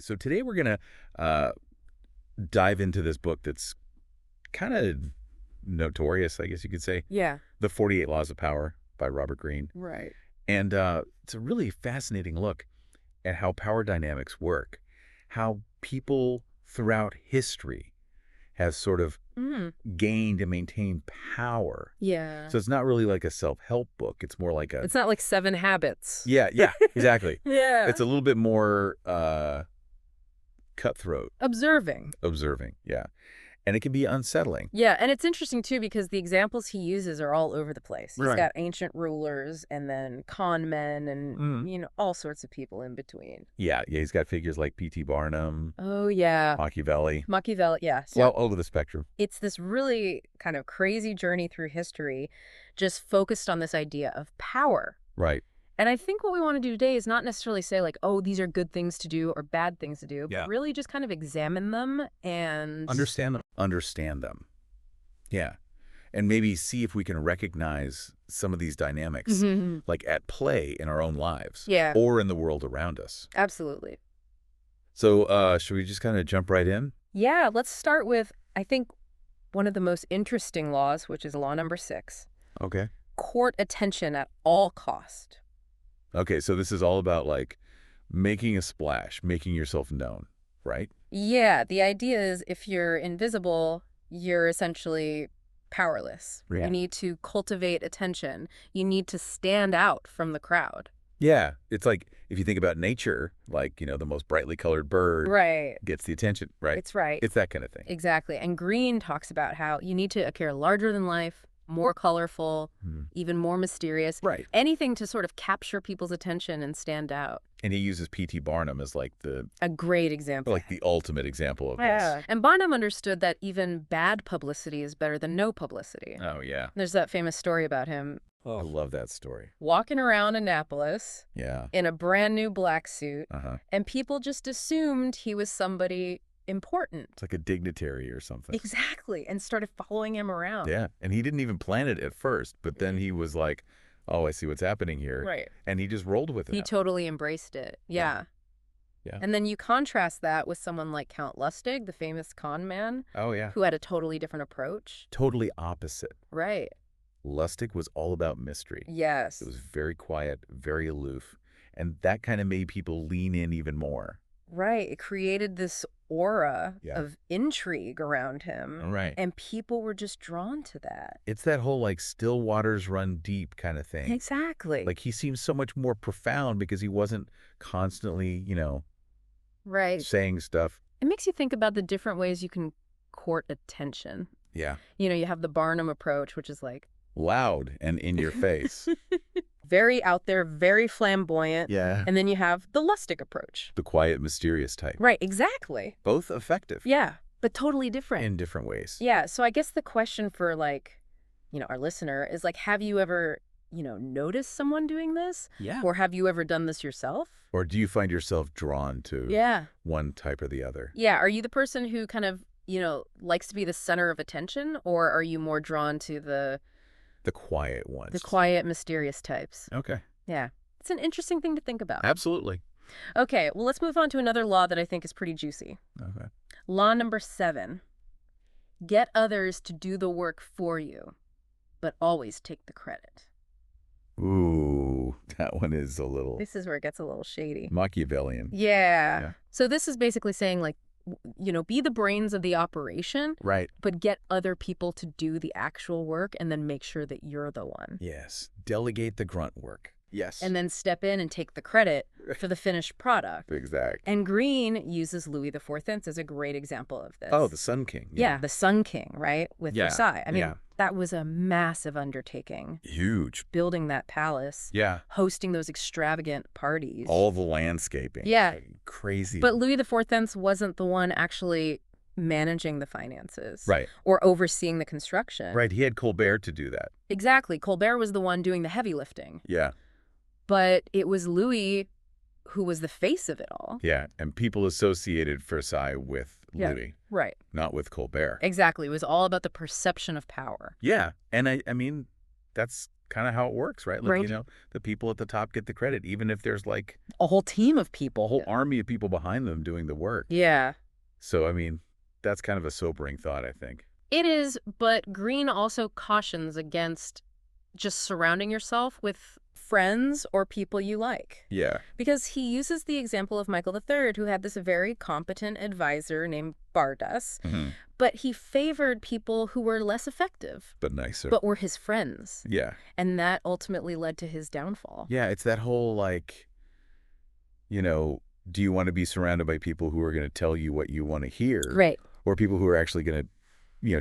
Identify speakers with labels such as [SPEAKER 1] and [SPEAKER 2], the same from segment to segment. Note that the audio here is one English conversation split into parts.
[SPEAKER 1] so today we're going to dive into this book that's kind of notorious, I guess you could say.
[SPEAKER 2] Yeah.
[SPEAKER 1] The 48 Laws of Power by Robert Greene.
[SPEAKER 2] Right.
[SPEAKER 1] And it's a really fascinating look at how power dynamics work, how people throughout history have sort of gained and maintained power.
[SPEAKER 2] Yeah.
[SPEAKER 1] So it's not really like a self-help book. It's more like a...
[SPEAKER 2] It's not like 7 Habits.
[SPEAKER 1] Yeah, exactly.
[SPEAKER 2] Yeah.
[SPEAKER 1] It's a little bit more cutthroat.
[SPEAKER 2] Observing,
[SPEAKER 1] yeah. And it can be unsettling.
[SPEAKER 2] Yeah, and it's interesting, too, because the examples he uses are all over the place. He's
[SPEAKER 1] Right.
[SPEAKER 2] got ancient rulers and then con men and, all sorts of people in between.
[SPEAKER 1] Yeah, he's got figures like P.T. Barnum.
[SPEAKER 2] Oh, yeah.
[SPEAKER 1] Machiavelli.
[SPEAKER 2] Yeah. So
[SPEAKER 1] Well, over the spectrum.
[SPEAKER 2] it's this really kind of crazy journey through history, just focused on this idea of power.
[SPEAKER 1] Right.
[SPEAKER 2] And I think what we want to do today is not necessarily say like, oh, these are good things to do or bad things to do,
[SPEAKER 1] Yeah.
[SPEAKER 2] but really just kind of examine them and...
[SPEAKER 1] Understand them. Yeah. And maybe see if we can recognize some of these dynamics like at play in our own lives.
[SPEAKER 2] Yeah.
[SPEAKER 1] Or in the world around us.
[SPEAKER 2] Absolutely.
[SPEAKER 1] So should we just kind of jump right in?
[SPEAKER 2] Yeah, let's start with, I think, one of the most interesting laws, which is law number 6.
[SPEAKER 1] Okay.
[SPEAKER 2] Court attention at all cost.
[SPEAKER 1] Okay, so this is all about like making a splash, making yourself known, right?
[SPEAKER 2] Yeah, the idea is if you're invisible, you're essentially powerless.
[SPEAKER 1] Yeah.
[SPEAKER 2] You need to cultivate attention. You need to stand out from the crowd.
[SPEAKER 1] Yeah, it's like if you think about nature, like, the most brightly colored bird
[SPEAKER 2] Right.
[SPEAKER 1] gets the attention, right?
[SPEAKER 2] It's right.
[SPEAKER 1] It's that kind of thing.
[SPEAKER 2] Exactly. And Greene talks about how you need to appear larger than life, more colorful, even more mysterious.
[SPEAKER 1] Right.
[SPEAKER 2] Anything to sort of capture people's attention and stand out.
[SPEAKER 1] And he uses P.T. Barnum as like
[SPEAKER 2] A great example.
[SPEAKER 1] the ultimate example of
[SPEAKER 2] Yeah.
[SPEAKER 1] this.
[SPEAKER 2] And Barnum understood that even bad publicity is better than no publicity.
[SPEAKER 1] Oh, yeah.
[SPEAKER 2] There's that famous story about him
[SPEAKER 1] Oh, I love that story.
[SPEAKER 2] walking around Annapolis
[SPEAKER 1] Yeah.
[SPEAKER 2] in a brand new black suit,
[SPEAKER 1] Uh-huh.
[SPEAKER 2] and people just assumed he was somebody important.
[SPEAKER 1] It's like a dignitary or something.
[SPEAKER 2] Exactly. And started following him around.
[SPEAKER 1] Yeah. And he didn't even plan it at first, but then he was like, oh, I see what's happening here.
[SPEAKER 2] Right.
[SPEAKER 1] And he just rolled with it.
[SPEAKER 2] He totally embraced it. Yeah.
[SPEAKER 1] Yeah.
[SPEAKER 2] And then you contrast that with someone like Count Lustig, the famous con man,
[SPEAKER 1] Oh, yeah.
[SPEAKER 2] who had a totally different approach.
[SPEAKER 1] Totally opposite.
[SPEAKER 2] Right.
[SPEAKER 1] Lustig was all about mystery.
[SPEAKER 2] Yes.
[SPEAKER 1] It was very quiet, very aloof. And that kind of made people lean in even more.
[SPEAKER 2] Right. It created this aura
[SPEAKER 1] Yeah.
[SPEAKER 2] of intrigue around him.
[SPEAKER 1] Right.
[SPEAKER 2] And people were just drawn to that.
[SPEAKER 1] It's that whole like still waters run deep kind of thing.
[SPEAKER 2] Exactly.
[SPEAKER 1] Like he seems so much more profound because he wasn't constantly,
[SPEAKER 2] right.
[SPEAKER 1] saying stuff.
[SPEAKER 2] It makes you think about the different ways you can court attention.
[SPEAKER 1] Yeah.
[SPEAKER 2] You have the Barnum approach, which is like
[SPEAKER 1] Loud and in your face.
[SPEAKER 2] very out there, very flamboyant.
[SPEAKER 1] Yeah.
[SPEAKER 2] And then you have the Lustig approach.
[SPEAKER 1] The quiet, mysterious type.
[SPEAKER 2] Right, exactly.
[SPEAKER 1] Both effective.
[SPEAKER 2] Yeah, but totally different.
[SPEAKER 1] In different ways.
[SPEAKER 2] Yeah, so I guess the question for our listener is like, have you ever, noticed someone doing this?
[SPEAKER 1] Yeah.
[SPEAKER 2] Or have you ever done this yourself?
[SPEAKER 1] Or do you find yourself drawn to
[SPEAKER 2] Yeah.
[SPEAKER 1] one type or the other?
[SPEAKER 2] Yeah, are you the person who kind of, likes to be the center of attention, or are you more drawn to the
[SPEAKER 1] quiet ones.
[SPEAKER 2] the quiet, mysterious types?
[SPEAKER 1] Okay.
[SPEAKER 2] Yeah. It's an interesting thing to think about.
[SPEAKER 1] Absolutely.
[SPEAKER 2] Okay, well, let's move on to another law that I think is pretty juicy.
[SPEAKER 1] Okay.
[SPEAKER 2] Law number 7. Get others to do the work for you, but always take the credit.
[SPEAKER 1] Ooh, that one is a little
[SPEAKER 2] This is where it gets a little shady.
[SPEAKER 1] Machiavellian.
[SPEAKER 2] Yeah. So this is basically saying, like, be the brains of the operation,
[SPEAKER 1] Right.
[SPEAKER 2] but get other people to do the actual work and then make sure that you're the one.
[SPEAKER 1] Yes. Delegate the grunt work. Yes.
[SPEAKER 2] And then step in and take the credit for the finished product.
[SPEAKER 1] Exact.
[SPEAKER 2] And Greene uses Louis XIV as a great example of this.
[SPEAKER 1] Oh, the Sun King.
[SPEAKER 2] Yeah, the Sun King, right? With
[SPEAKER 1] Yeah,
[SPEAKER 2] Versailles. I mean,
[SPEAKER 1] yeah.
[SPEAKER 2] that was a massive undertaking.
[SPEAKER 1] Huge.
[SPEAKER 2] Building that palace,
[SPEAKER 1] Yeah.
[SPEAKER 2] hosting those extravagant parties.
[SPEAKER 1] All the landscaping.
[SPEAKER 2] Yeah.
[SPEAKER 1] Crazy.
[SPEAKER 2] But Louis XIV wasn't the one actually managing the finances.
[SPEAKER 1] Right.
[SPEAKER 2] Or overseeing the construction.
[SPEAKER 1] Right. He had Colbert to do that.
[SPEAKER 2] Exactly. Colbert was the one doing the heavy lifting.
[SPEAKER 1] Yeah.
[SPEAKER 2] But it was Louis who was the face of it all.
[SPEAKER 1] Yeah. And people associated Versailles with
[SPEAKER 2] Yeah.
[SPEAKER 1] Louis,
[SPEAKER 2] Right.
[SPEAKER 1] not with Colbert.
[SPEAKER 2] Exactly. It was all about the perception of power.
[SPEAKER 1] Yeah. And I mean, that's kind of how it works, right? Like,
[SPEAKER 2] Right.
[SPEAKER 1] the people at the top get the credit, even if there's like
[SPEAKER 2] A whole team of
[SPEAKER 1] a
[SPEAKER 2] people.
[SPEAKER 1] whole army of people behind them doing the work.
[SPEAKER 2] Yeah.
[SPEAKER 1] So, I mean, that's kind of a sobering thought, I think.
[SPEAKER 2] It is, but Greene also cautions against just surrounding yourself with friends or people you like.
[SPEAKER 1] Yeah.
[SPEAKER 2] Because he uses the example of Michael III, who had this very competent advisor named Bardas, but he favored people who were less effective,
[SPEAKER 1] But nicer.
[SPEAKER 2] but were his friends.
[SPEAKER 1] Yeah.
[SPEAKER 2] And that ultimately led to his downfall.
[SPEAKER 1] Yeah, it's that whole, like, do you want to be surrounded by people who are going to tell you what you want to hear?
[SPEAKER 2] Right.
[SPEAKER 1] Or people who are actually going to,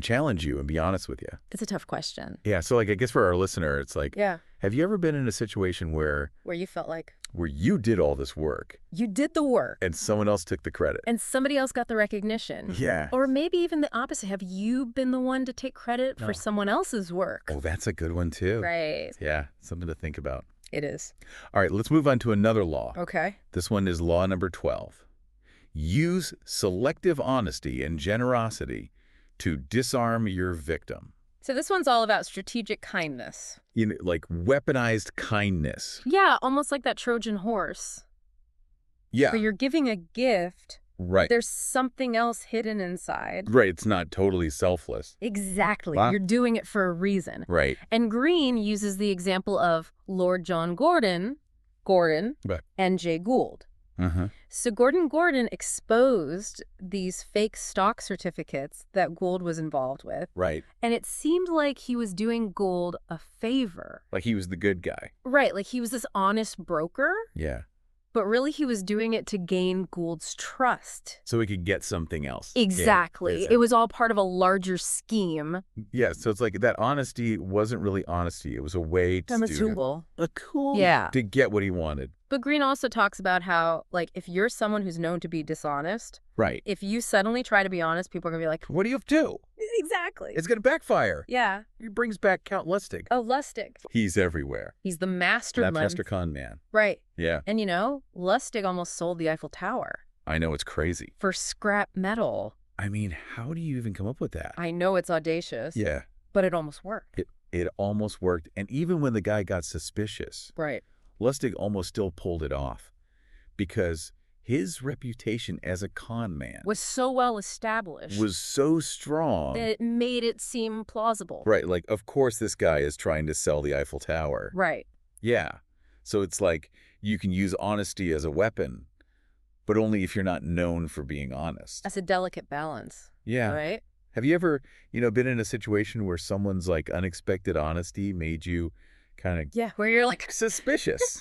[SPEAKER 1] challenge you and be honest with you?
[SPEAKER 2] It's a tough question.
[SPEAKER 1] Yeah, so, like, I guess for our listener, it's like,
[SPEAKER 2] Yeah.
[SPEAKER 1] have you ever been in a situation where
[SPEAKER 2] Where you felt like
[SPEAKER 1] you did all this work
[SPEAKER 2] you did the work
[SPEAKER 1] and someone else took the credit?
[SPEAKER 2] and somebody else got the recognition?
[SPEAKER 1] Yeah.
[SPEAKER 2] Or maybe even the opposite. Have you been the one to take credit for someone else's work?
[SPEAKER 1] Oh, that's a good one, too.
[SPEAKER 2] Right.
[SPEAKER 1] Yeah, something to think about.
[SPEAKER 2] It is.
[SPEAKER 1] All right, let's move on to another law.
[SPEAKER 2] Okay.
[SPEAKER 1] This one is law number 12. Use selective honesty and generosity to disarm your victim.
[SPEAKER 2] So this one's all about strategic kindness.
[SPEAKER 1] Like weaponized kindness.
[SPEAKER 2] Yeah, almost like that Trojan horse.
[SPEAKER 1] Yeah,
[SPEAKER 2] Where you're giving a gift,
[SPEAKER 1] right.
[SPEAKER 2] there's something else hidden inside.
[SPEAKER 1] Right, it's not totally selfless.
[SPEAKER 2] Exactly.
[SPEAKER 1] Wow.
[SPEAKER 2] You're doing it for a reason.
[SPEAKER 1] Right.
[SPEAKER 2] And Greene uses the example of Lord John Gordon,
[SPEAKER 1] Right.
[SPEAKER 2] and Jay Gould.
[SPEAKER 1] Uh-huh.
[SPEAKER 2] So Gordon exposed these fake stock certificates that Gould was involved with,
[SPEAKER 1] Right.
[SPEAKER 2] and it seemed like he was doing Gould a favor.
[SPEAKER 1] Like he was the good guy.
[SPEAKER 2] Right, like he was this honest broker,
[SPEAKER 1] Yeah.
[SPEAKER 2] but really he was doing it to gain Gould's trust.
[SPEAKER 1] So he could get something else.
[SPEAKER 2] Exactly.
[SPEAKER 1] Yeah.
[SPEAKER 2] It was all part of a larger scheme.
[SPEAKER 1] Yeah, so it's like that honesty wasn't really honesty. It was a way to
[SPEAKER 2] Yeah.
[SPEAKER 1] to get what he wanted.
[SPEAKER 2] But Greene also talks about how, like, if you're someone who's known to be dishonest,
[SPEAKER 1] Right.
[SPEAKER 2] if you suddenly try to be honest, people are going to be like,
[SPEAKER 1] What do you have to do?
[SPEAKER 2] exactly.
[SPEAKER 1] It's going to backfire.
[SPEAKER 2] Yeah.
[SPEAKER 1] He brings back Count Lustig.
[SPEAKER 2] Oh, Lustig.
[SPEAKER 1] He's everywhere.
[SPEAKER 2] He's the master.
[SPEAKER 1] That master con man.
[SPEAKER 2] Right.
[SPEAKER 1] Yeah.
[SPEAKER 2] And Lustig almost sold the Eiffel Tower
[SPEAKER 1] I know, it's crazy.
[SPEAKER 2] for scrap metal.
[SPEAKER 1] I mean, how do you even come up with that?
[SPEAKER 2] I know it's audacious.
[SPEAKER 1] Yeah.
[SPEAKER 2] But it almost worked.
[SPEAKER 1] It almost worked. And even when the guy got suspicious,
[SPEAKER 2] Right.
[SPEAKER 1] Lustig almost still pulled it off because his reputation as a con man
[SPEAKER 2] Was so well established
[SPEAKER 1] was so strong.
[SPEAKER 2] that it made it seem plausible.
[SPEAKER 1] Right. Like, of course, this guy is trying to sell the Eiffel Tower.
[SPEAKER 2] Right.
[SPEAKER 1] Yeah. So it's like you can use honesty as a weapon, but only if you're not known for being honest.
[SPEAKER 2] That's a delicate balance.
[SPEAKER 1] Yeah.
[SPEAKER 2] Right?
[SPEAKER 1] Have you ever, been in a situation where someone's like unexpected honesty made you kind of
[SPEAKER 2] Yeah. Where you're like,
[SPEAKER 1] suspicious?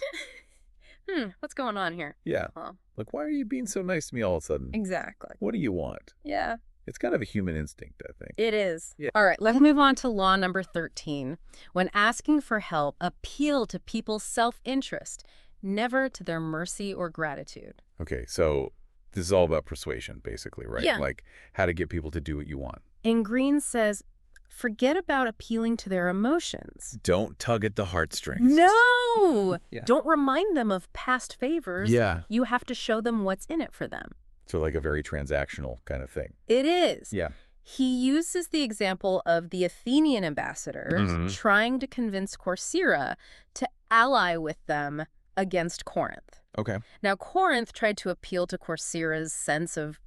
[SPEAKER 2] what's going on here?
[SPEAKER 1] Yeah.
[SPEAKER 2] Huh.
[SPEAKER 1] Like, why are you being so nice to me all of a sudden?
[SPEAKER 2] Exactly.
[SPEAKER 1] What do you want?
[SPEAKER 2] Yeah.
[SPEAKER 1] It's kind of a human instinct, I think.
[SPEAKER 2] It is.
[SPEAKER 1] Yeah.
[SPEAKER 2] All right, let's move on to law number 13. When asking for help, appeal to people's self-interest, never to their mercy or gratitude.
[SPEAKER 1] Okay, so this is all about persuasion, basically, right?
[SPEAKER 2] Yeah.
[SPEAKER 1] Like how to get people to do what you want.
[SPEAKER 2] And Greene says, forget about appealing to their emotions.
[SPEAKER 1] Don't tug at the heartstrings.
[SPEAKER 2] No!
[SPEAKER 1] Yeah.
[SPEAKER 2] Don't remind them of past favors.
[SPEAKER 1] Yeah.
[SPEAKER 2] You have to show them what's in it for them.
[SPEAKER 1] So like a very transactional kind of thing.
[SPEAKER 2] It is.
[SPEAKER 1] Yeah.
[SPEAKER 2] He uses the example of the Athenian ambassadors trying to convince Corcyra to ally with them against Corinth.
[SPEAKER 1] Okay.
[SPEAKER 2] Now, Corinth tried to appeal to Corcyra's sense of,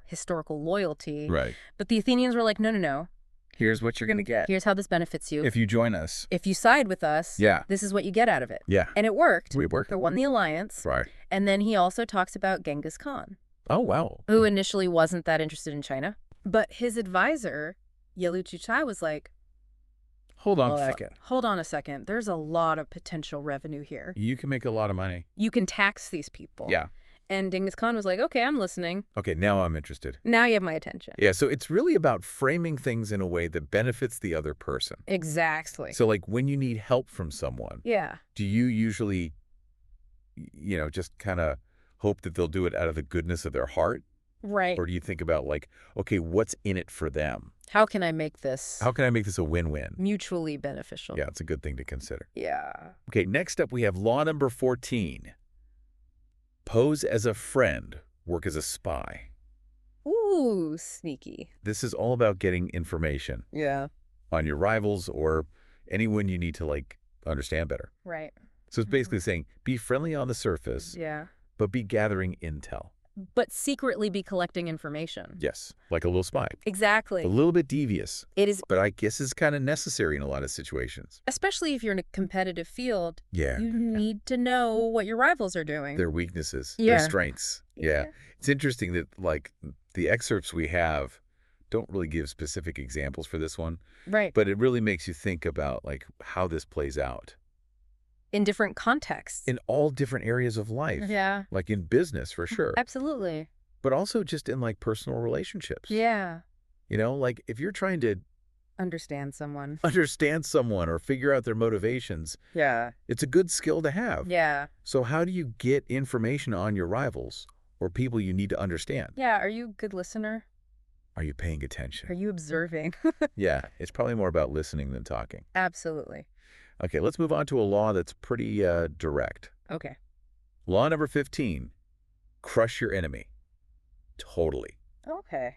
[SPEAKER 2] historical loyalty.
[SPEAKER 1] Right.
[SPEAKER 2] But the Athenians were like, no.
[SPEAKER 1] Here's what you're going to get.
[SPEAKER 2] Here's how this benefits you.
[SPEAKER 1] If you join us.
[SPEAKER 2] If you side with us,
[SPEAKER 1] Yeah.
[SPEAKER 2] this is what you get out of it.
[SPEAKER 1] Yeah.
[SPEAKER 2] And it worked.
[SPEAKER 1] We worked.
[SPEAKER 2] They won the alliance.
[SPEAKER 1] Right.
[SPEAKER 2] And then he also talks about Genghis Khan,
[SPEAKER 1] Oh, wow.
[SPEAKER 2] who initially wasn't that interested in China. But his advisor, Yelu Chuchai, was like,
[SPEAKER 1] Hold on a second.
[SPEAKER 2] hold on a second. There's a lot of potential revenue here.
[SPEAKER 1] You can make a lot of money.
[SPEAKER 2] You can tax these people.
[SPEAKER 1] Yeah.
[SPEAKER 2] And Genghis Khan was like, okay, I'm listening.
[SPEAKER 1] Okay, now I'm interested.
[SPEAKER 2] Now you have my attention.
[SPEAKER 1] Yeah, so it's really about framing things in a way that benefits the other person.
[SPEAKER 2] Exactly.
[SPEAKER 1] So like when you need help from someone,
[SPEAKER 2] Yeah.
[SPEAKER 1] do you usually, just kind of hope that they'll do it out of the goodness of their heart?
[SPEAKER 2] Right.
[SPEAKER 1] Or do you think about like, okay, what's in it for them?
[SPEAKER 2] How can I make this
[SPEAKER 1] How can I make this a win-win?
[SPEAKER 2] mutually beneficial?
[SPEAKER 1] Yeah, it's a good thing to consider.
[SPEAKER 2] Yeah.
[SPEAKER 1] Okay, next up we have law number 14. Pose as a friend, work as a spy.
[SPEAKER 2] Ooh, sneaky.
[SPEAKER 1] This is all about getting information
[SPEAKER 2] Yeah.
[SPEAKER 1] on your rivals or anyone you need to like understand better.
[SPEAKER 2] Right.
[SPEAKER 1] So it's basically saying, be friendly on the surface,
[SPEAKER 2] Yeah.
[SPEAKER 1] but be gathering intel.
[SPEAKER 2] But secretly be collecting information.
[SPEAKER 1] Yes, like a little spy.
[SPEAKER 2] Exactly.
[SPEAKER 1] A little bit devious.
[SPEAKER 2] It is,
[SPEAKER 1] But I guess it's kind of necessary in a lot of situations.
[SPEAKER 2] especially if you're in a competitive field,
[SPEAKER 1] Yeah.
[SPEAKER 2] you need to know what your rivals are doing.
[SPEAKER 1] Their weaknesses,
[SPEAKER 2] Yeah.
[SPEAKER 1] their strengths. Yeah. It's interesting that, like, the excerpts we have don't really give specific examples for this one.
[SPEAKER 2] Right.
[SPEAKER 1] But it really makes you think about, like, how this plays out.
[SPEAKER 2] In different contexts.
[SPEAKER 1] In all different areas of life.
[SPEAKER 2] Yeah.
[SPEAKER 1] Like in business, for sure.
[SPEAKER 2] Absolutely.
[SPEAKER 1] But also just in, like, personal relationships.
[SPEAKER 2] Yeah.
[SPEAKER 1] You know, like, if you're trying to
[SPEAKER 2] Understand someone.
[SPEAKER 1] understand someone or figure out their motivations,
[SPEAKER 2] Yeah.
[SPEAKER 1] it's a good skill to have.
[SPEAKER 2] Yeah.
[SPEAKER 1] So how do you get information on your rivals or people you need to understand?
[SPEAKER 2] Yeah. Are you a good listener?
[SPEAKER 1] Are you paying
[SPEAKER 2] Are
[SPEAKER 1] attention?
[SPEAKER 2] you observing?
[SPEAKER 1] Yeah, it's probably more about listening than talking.
[SPEAKER 2] Absolutely.
[SPEAKER 1] Okay, let's move on to a law that's pretty direct.
[SPEAKER 2] Okay.
[SPEAKER 1] Law number 15, crush your enemy. Totally.
[SPEAKER 2] Okay.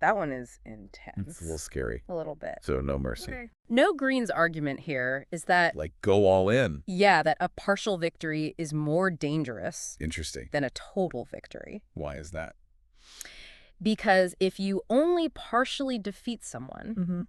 [SPEAKER 2] That one is intense.
[SPEAKER 1] It's a little scary.
[SPEAKER 2] A little bit.
[SPEAKER 1] So no mercy.
[SPEAKER 2] Okay. No Greene's argument here is that,
[SPEAKER 1] Like, go all in.
[SPEAKER 2] yeah, that a partial victory is more dangerous
[SPEAKER 1] Interesting.
[SPEAKER 2] than a total victory.
[SPEAKER 1] Why is that?
[SPEAKER 2] Because if you only partially defeat someone,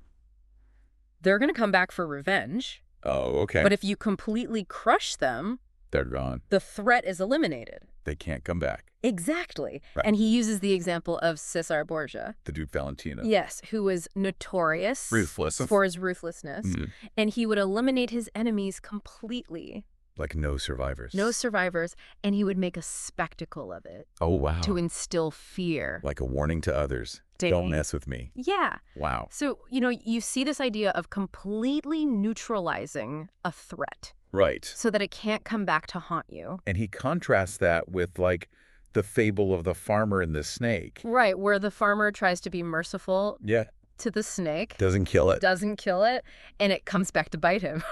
[SPEAKER 2] they're going to come back for revenge.
[SPEAKER 1] Oh, okay.
[SPEAKER 2] But if you completely crush them,
[SPEAKER 1] They're gone.
[SPEAKER 2] the threat is eliminated.
[SPEAKER 1] They can't come back.
[SPEAKER 2] Exactly.
[SPEAKER 1] Right.
[SPEAKER 2] And he uses the example of Cesar Borgia.
[SPEAKER 1] The Duke Valentino.
[SPEAKER 2] Yes, who was notorious
[SPEAKER 1] Ruthless.
[SPEAKER 2] for his ruthlessness.
[SPEAKER 1] Mhm.
[SPEAKER 2] And he would eliminate his enemies completely.
[SPEAKER 1] Like no survivors.
[SPEAKER 2] No survivors. And he would make a spectacle of it
[SPEAKER 1] Oh, wow.
[SPEAKER 2] to instill fear.
[SPEAKER 1] Like a warning to others.
[SPEAKER 2] Dang.
[SPEAKER 1] Don't mess with me.
[SPEAKER 2] Yeah.
[SPEAKER 1] Wow.
[SPEAKER 2] So, you see this idea of completely neutralizing a threat
[SPEAKER 1] Right.
[SPEAKER 2] so that it can't come back to haunt you.
[SPEAKER 1] And he contrasts that with, like, the fable of the farmer and the snake.
[SPEAKER 2] Right, where the farmer tries to be merciful
[SPEAKER 1] Yeah.
[SPEAKER 2] to the snake,
[SPEAKER 1] Doesn't kill it.
[SPEAKER 2] doesn't kill it, and it comes back to bite him.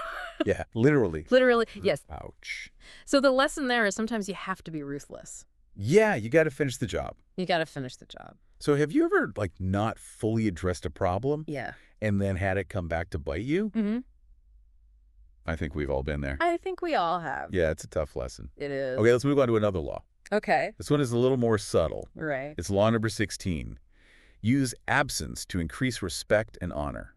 [SPEAKER 1] Yeah, literally.
[SPEAKER 2] Literally, yes.
[SPEAKER 1] Ouch.
[SPEAKER 2] So the lesson there is sometimes you have to be ruthless.
[SPEAKER 1] Yeah, you got to finish the job.
[SPEAKER 2] You got to finish the job.
[SPEAKER 1] So have you ever, like, not fully addressed a problem
[SPEAKER 2] Yeah.
[SPEAKER 1] and then had it come back to bite you?
[SPEAKER 2] Mm-hmm.
[SPEAKER 1] I think we've all been there.
[SPEAKER 2] I think we all have.
[SPEAKER 1] Yeah, it's a tough lesson.
[SPEAKER 2] It is.
[SPEAKER 1] Okay, let's move on to another law.
[SPEAKER 2] Okay.
[SPEAKER 1] This one is a little more subtle.
[SPEAKER 2] Right.
[SPEAKER 1] It's law number 16. Use absence to increase respect and honor.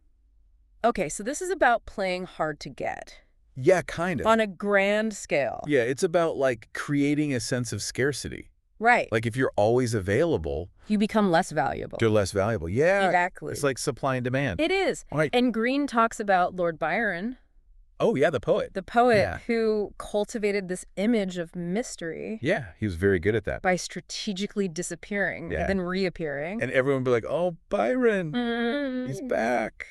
[SPEAKER 2] Okay, so this is about playing hard to get
[SPEAKER 1] Yeah, kind of.
[SPEAKER 2] on a grand scale.
[SPEAKER 1] Yeah, it's about, like, creating a sense of scarcity.
[SPEAKER 2] Right.
[SPEAKER 1] Like, if you're always available,
[SPEAKER 2] You become less valuable.
[SPEAKER 1] they're less valuable. Yeah.
[SPEAKER 2] Exactly.
[SPEAKER 1] It's like supply and demand.
[SPEAKER 2] It is.
[SPEAKER 1] Right.
[SPEAKER 2] And Greene talks about Lord Byron,
[SPEAKER 1] Oh, yeah, the poet.
[SPEAKER 2] the poet
[SPEAKER 1] Yeah.
[SPEAKER 2] who cultivated this image of mystery
[SPEAKER 1] Yeah, he was very good at that.
[SPEAKER 2] by strategically disappearing
[SPEAKER 1] Yeah.
[SPEAKER 2] and then reappearing.
[SPEAKER 1] And everyone would be like, oh, Byron, he's
[SPEAKER 2] Mm.
[SPEAKER 1] back.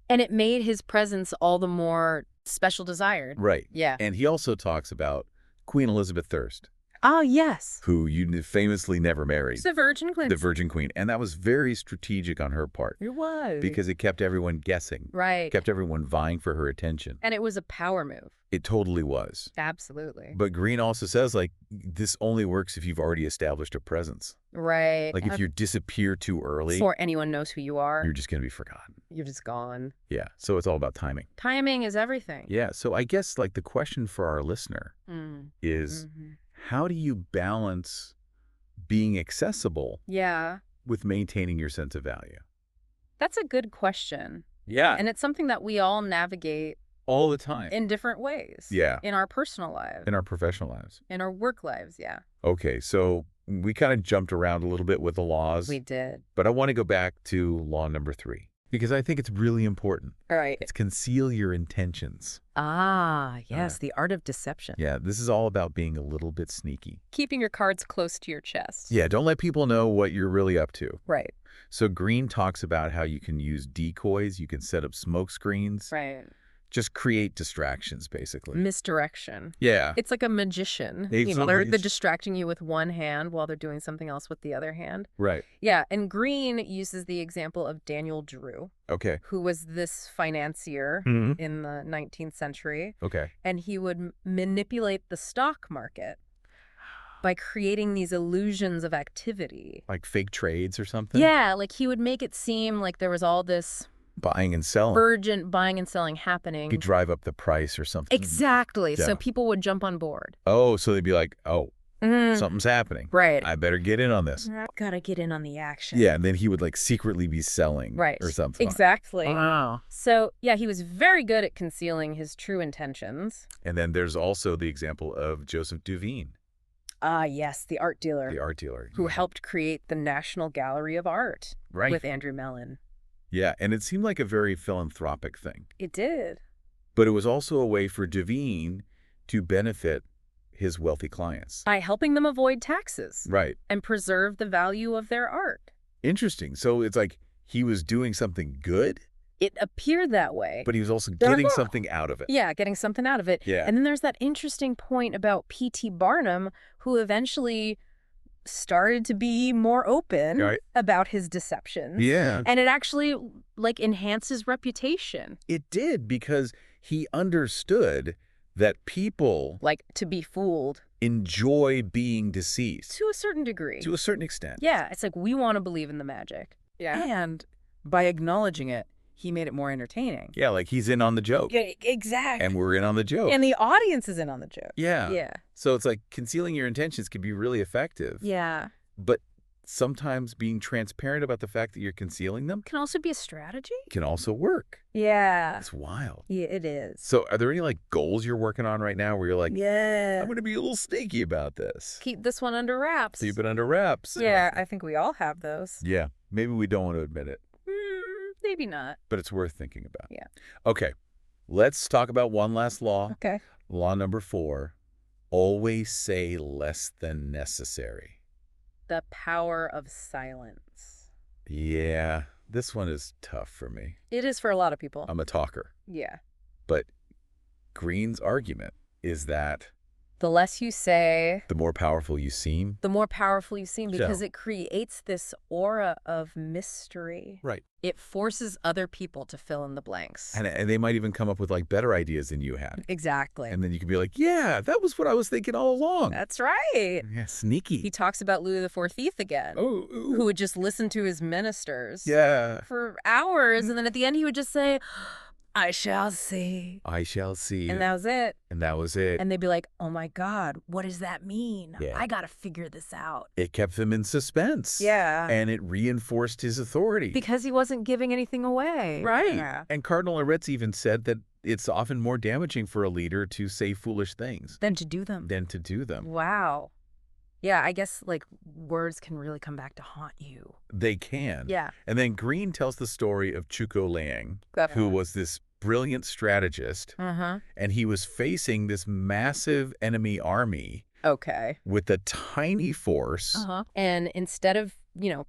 [SPEAKER 2] And it made his presence all the more special desired.
[SPEAKER 1] Right.
[SPEAKER 2] Yeah.
[SPEAKER 1] And he also talks about Queen Elizabeth Thirst,
[SPEAKER 2] Oh, yes.
[SPEAKER 1] who you famously never married.
[SPEAKER 2] It's the Virgin Queen.
[SPEAKER 1] The Virgin Queen. And that was very strategic on her part
[SPEAKER 2] It was.
[SPEAKER 1] because it kept everyone guessing,
[SPEAKER 2] Right.
[SPEAKER 1] kept everyone vying for her attention.
[SPEAKER 2] And it was a power move.
[SPEAKER 1] It totally was.
[SPEAKER 2] Absolutely.
[SPEAKER 1] But Greene also says, like, this only works if you've already established a presence.
[SPEAKER 2] Right.
[SPEAKER 1] Like, if you disappear too early,
[SPEAKER 2] Before anyone knows who you are,
[SPEAKER 1] you're just going to be forgotten.
[SPEAKER 2] you're just gone.
[SPEAKER 1] Yeah. So it's all about timing.
[SPEAKER 2] Timing is everything.
[SPEAKER 1] Yeah. So I guess, like, the question for our listener
[SPEAKER 2] Mm.
[SPEAKER 1] is,
[SPEAKER 2] Mhm.
[SPEAKER 1] how do you balance being accessible
[SPEAKER 2] Yeah.
[SPEAKER 1] with maintaining your sense of value?
[SPEAKER 2] That's a good question.
[SPEAKER 1] Yeah.
[SPEAKER 2] And it's something that we all navigate
[SPEAKER 1] all the time.
[SPEAKER 2] in different ways.
[SPEAKER 1] Yeah.
[SPEAKER 2] In our personal lives.
[SPEAKER 1] In our professional lives.
[SPEAKER 2] In our work lives, yeah.
[SPEAKER 1] Okay. So we kind of jumped around a little bit with the laws,
[SPEAKER 2] We did.
[SPEAKER 1] but I want to go back to law number 3 because I think it's really important.
[SPEAKER 2] All right.
[SPEAKER 1] It's conceal your intentions.
[SPEAKER 2] Ah, yes, the art of deception.
[SPEAKER 1] Yeah. This is all about being a little bit sneaky.
[SPEAKER 2] Keeping your cards close to your chest.
[SPEAKER 1] Yeah. Don't let people know what you're really up to.
[SPEAKER 2] Right,
[SPEAKER 1] So Greene talks about how you can use decoys. You can set up smoke screens.
[SPEAKER 2] right.
[SPEAKER 1] Just create distractions, basically.
[SPEAKER 2] Misdirection.
[SPEAKER 1] Yeah.
[SPEAKER 2] It's like a magician.
[SPEAKER 1] It's
[SPEAKER 2] They're
[SPEAKER 1] like-
[SPEAKER 2] distracting you with one hand while they're doing something else with the other hand.
[SPEAKER 1] Right.
[SPEAKER 2] Yeah, and Greene uses the example of Daniel Drew,
[SPEAKER 1] Okay.
[SPEAKER 2] who was this financier
[SPEAKER 1] Mm-hmm.
[SPEAKER 2] in the 19th century,
[SPEAKER 1] Okay.
[SPEAKER 2] and he would manipulate the stock market by creating these illusions of activity.
[SPEAKER 1] Like fake trades or something?
[SPEAKER 2] Yeah, like he would make it seem like there was all this
[SPEAKER 1] Buying and selling.
[SPEAKER 2] urgent buying and selling happening.
[SPEAKER 1] You drive up the price or something.
[SPEAKER 2] Exactly.
[SPEAKER 1] Yeah.
[SPEAKER 2] So people would jump on board.
[SPEAKER 1] Oh, so they'd be like, oh, something's happening.
[SPEAKER 2] Right.
[SPEAKER 1] I better get in on this.
[SPEAKER 2] Gotta get in on the action.
[SPEAKER 1] Yeah, and then he would like secretly be selling or something.
[SPEAKER 2] Exactly.
[SPEAKER 1] Wow.
[SPEAKER 2] So, yeah, he was very good at concealing his true intentions.
[SPEAKER 1] And then there's also the example of Joseph Duveen.
[SPEAKER 2] Ah, yes, the art dealer.
[SPEAKER 1] The art dealer.
[SPEAKER 2] Who helped create the National Gallery of Art.
[SPEAKER 1] Right.
[SPEAKER 2] With Andrew Mellon.
[SPEAKER 1] Yeah, and it seemed like a very philanthropic thing.
[SPEAKER 2] It did.
[SPEAKER 1] But it was also a way for Duveen to benefit his wealthy clients.
[SPEAKER 2] By helping them avoid taxes.
[SPEAKER 1] Right.
[SPEAKER 2] And preserve the value of their art.
[SPEAKER 1] Interesting. So it's like he was doing something good?
[SPEAKER 2] It appeared that way.
[SPEAKER 1] But he was also getting something out of it.
[SPEAKER 2] Yeah, getting something out of it.
[SPEAKER 1] Yeah.
[SPEAKER 2] And then there's that interesting point about P.T. Barnum, who eventually started to be more open about his deceptions.
[SPEAKER 1] Yeah.
[SPEAKER 2] And it actually, like, enhanced his reputation.
[SPEAKER 1] It did, because he understood that people...
[SPEAKER 2] like, to be fooled.
[SPEAKER 1] ...enjoy being deceived.
[SPEAKER 2] To a certain degree.
[SPEAKER 1] To a certain extent.
[SPEAKER 2] Yeah, it's like, we want to believe in the magic. Yeah.
[SPEAKER 3] And by acknowledging it, he made it more entertaining.
[SPEAKER 1] Yeah, like he's in on the joke.
[SPEAKER 2] Yeah, exactly.
[SPEAKER 1] And we're in on the joke.
[SPEAKER 2] And the audience is in on the joke.
[SPEAKER 1] Yeah.
[SPEAKER 2] Yeah.
[SPEAKER 1] So it's like concealing your intentions can be really effective.
[SPEAKER 2] Yeah.
[SPEAKER 1] But sometimes being transparent about the fact that you're concealing them
[SPEAKER 2] can also be a strategy.
[SPEAKER 1] Can also work.
[SPEAKER 2] Yeah.
[SPEAKER 1] It's wild.
[SPEAKER 2] Yeah, it is.
[SPEAKER 1] So are there any like goals you're working on right now where you're like,
[SPEAKER 2] yeah,
[SPEAKER 1] I'm going to be a little sneaky about this.
[SPEAKER 2] Keep this one under wraps.
[SPEAKER 1] Keep it under wraps.
[SPEAKER 2] Yeah, I think we all have those.
[SPEAKER 1] Yeah. Maybe we don't want to admit it.
[SPEAKER 2] Maybe not.
[SPEAKER 1] But it's worth thinking about.
[SPEAKER 2] Yeah.
[SPEAKER 1] Okay. Let's talk about one last law.
[SPEAKER 2] Okay.
[SPEAKER 1] Law number 4. Always say less than necessary.
[SPEAKER 2] The power of silence.
[SPEAKER 1] Yeah. This one is tough for me.
[SPEAKER 2] It is for a lot of people.
[SPEAKER 1] I'm a talker.
[SPEAKER 2] Yeah.
[SPEAKER 1] But Greene's argument is that
[SPEAKER 2] the less you say,
[SPEAKER 1] the more powerful you seem.
[SPEAKER 2] The more powerful you seem, because it creates this aura of mystery.
[SPEAKER 1] Right.
[SPEAKER 2] It forces other people to fill in the blanks.
[SPEAKER 1] And they might even come up with like better ideas than you had.
[SPEAKER 2] Exactly.
[SPEAKER 1] And then you can be like, yeah, that was what I was thinking all along.
[SPEAKER 2] That's right.
[SPEAKER 1] Yeah, sneaky.
[SPEAKER 2] He talks about Louis XIV again, who would just listen to his ministers for hours. And then at the end, he would just say, I shall see.
[SPEAKER 1] I shall see.
[SPEAKER 2] And that was it.
[SPEAKER 1] And that was it.
[SPEAKER 2] And they'd be like, oh my God, what does that mean?
[SPEAKER 1] Yeah.
[SPEAKER 2] I got to figure this out.
[SPEAKER 1] It kept them in suspense.
[SPEAKER 2] Yeah.
[SPEAKER 1] And it reinforced his authority.
[SPEAKER 2] Because he wasn't giving anything away.
[SPEAKER 1] Right.
[SPEAKER 2] Yeah.
[SPEAKER 1] And Cardinal Aretz even said that it's often more damaging for a leader to say foolish things.
[SPEAKER 2] Than to do them. Wow. Yeah, I guess, like, words can really come back to haunt you.
[SPEAKER 1] They can.
[SPEAKER 2] Yeah.
[SPEAKER 1] And then Greene tells the story of Zhuge Liang, who was this brilliant strategist. And he was facing this massive enemy army.
[SPEAKER 2] Okay.
[SPEAKER 1] With a tiny force.
[SPEAKER 2] And instead of,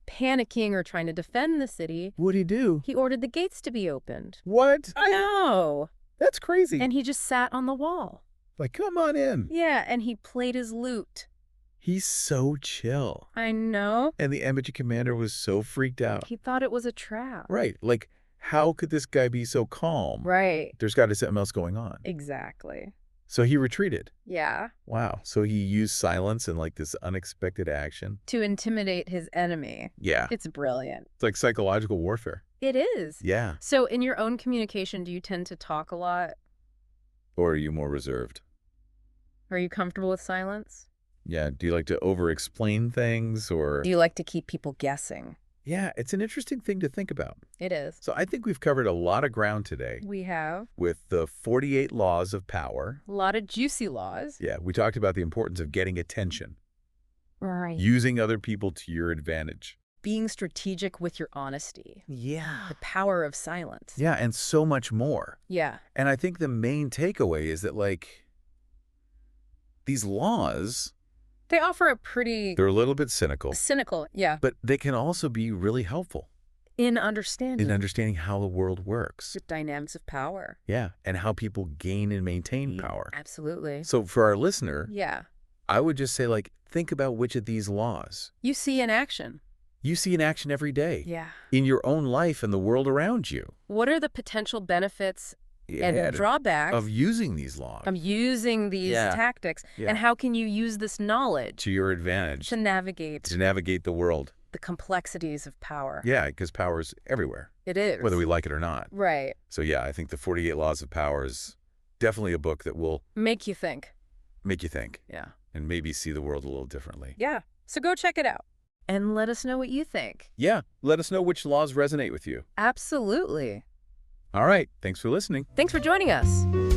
[SPEAKER 2] panicking or trying to defend the city.
[SPEAKER 1] What'd he do?
[SPEAKER 2] He ordered the gates to be opened.
[SPEAKER 1] What?
[SPEAKER 2] I know.
[SPEAKER 1] That's crazy.
[SPEAKER 2] And he just sat on the wall.
[SPEAKER 1] Like, come on in.
[SPEAKER 2] Yeah, and he played his lute.
[SPEAKER 1] He's so chill.
[SPEAKER 2] I know.
[SPEAKER 1] And the embassy commander was so freaked out.
[SPEAKER 2] He thought it was a trap.
[SPEAKER 1] Right. Like, how could this guy be so calm?
[SPEAKER 2] Right.
[SPEAKER 1] There's got to be something else going on.
[SPEAKER 2] Exactly.
[SPEAKER 1] So he retreated.
[SPEAKER 2] Yeah.
[SPEAKER 1] Wow. So he used silence and like this unexpected action.
[SPEAKER 2] To intimidate his enemy.
[SPEAKER 1] Yeah.
[SPEAKER 2] It's brilliant.
[SPEAKER 1] It's like psychological warfare.
[SPEAKER 2] It is.
[SPEAKER 1] Yeah.
[SPEAKER 2] So in your own communication, do you tend to talk a lot?
[SPEAKER 1] Or are you more reserved?
[SPEAKER 2] Are you comfortable with silence?
[SPEAKER 1] Yeah. Do you like to over-explain things or...
[SPEAKER 2] Do you like to keep people guessing?
[SPEAKER 1] Yeah, it's an interesting thing to think about.
[SPEAKER 2] It is.
[SPEAKER 1] So I think we've covered a lot of ground today.
[SPEAKER 2] We have.
[SPEAKER 1] With the 48 laws of power.
[SPEAKER 2] A lot of juicy laws.
[SPEAKER 1] Yeah, we talked about the importance of getting attention.
[SPEAKER 2] Right.
[SPEAKER 1] Using other people to your advantage.
[SPEAKER 2] Being strategic with your honesty.
[SPEAKER 1] Yeah.
[SPEAKER 2] The power of silence.
[SPEAKER 1] Yeah, and so much more.
[SPEAKER 2] Yeah.
[SPEAKER 1] And I think the main takeaway is that, like, these laws...
[SPEAKER 2] They offer a pretty...
[SPEAKER 1] They're a little bit cynical.
[SPEAKER 2] Cynical, yeah.
[SPEAKER 1] But they can also be really helpful.
[SPEAKER 2] In understanding.
[SPEAKER 1] In understanding how the world works.
[SPEAKER 2] The dynamics of power.
[SPEAKER 1] Yeah, and how people gain and maintain power.
[SPEAKER 2] Absolutely.
[SPEAKER 1] So for our listener...
[SPEAKER 2] Yeah.
[SPEAKER 1] I would just say, like, think about which of these laws
[SPEAKER 2] you see in action.
[SPEAKER 1] You see in action every day.
[SPEAKER 2] Yeah.
[SPEAKER 1] In your own life and the world around you.
[SPEAKER 2] What are the potential benefits and drawbacks
[SPEAKER 1] of using these laws?
[SPEAKER 2] Of using these tactics. And how can you use this knowledge
[SPEAKER 1] to your advantage
[SPEAKER 2] to navigate
[SPEAKER 1] the world?
[SPEAKER 2] The complexities of power.
[SPEAKER 1] Yeah, because power's everywhere,
[SPEAKER 2] It is.
[SPEAKER 1] whether we like it or not.
[SPEAKER 2] Right.
[SPEAKER 1] So yeah, I think the 48 Laws of Power is definitely a book that will
[SPEAKER 2] Make you think.
[SPEAKER 1] make you think
[SPEAKER 3] Yeah.
[SPEAKER 1] and maybe see the world a little differently.
[SPEAKER 2] Yeah. So go check it out. And let us know what you think.
[SPEAKER 1] Yeah, let us know which laws resonate with you.
[SPEAKER 2] Absolutely.
[SPEAKER 1] All right, thanks for listening.
[SPEAKER 2] Thanks for joining us.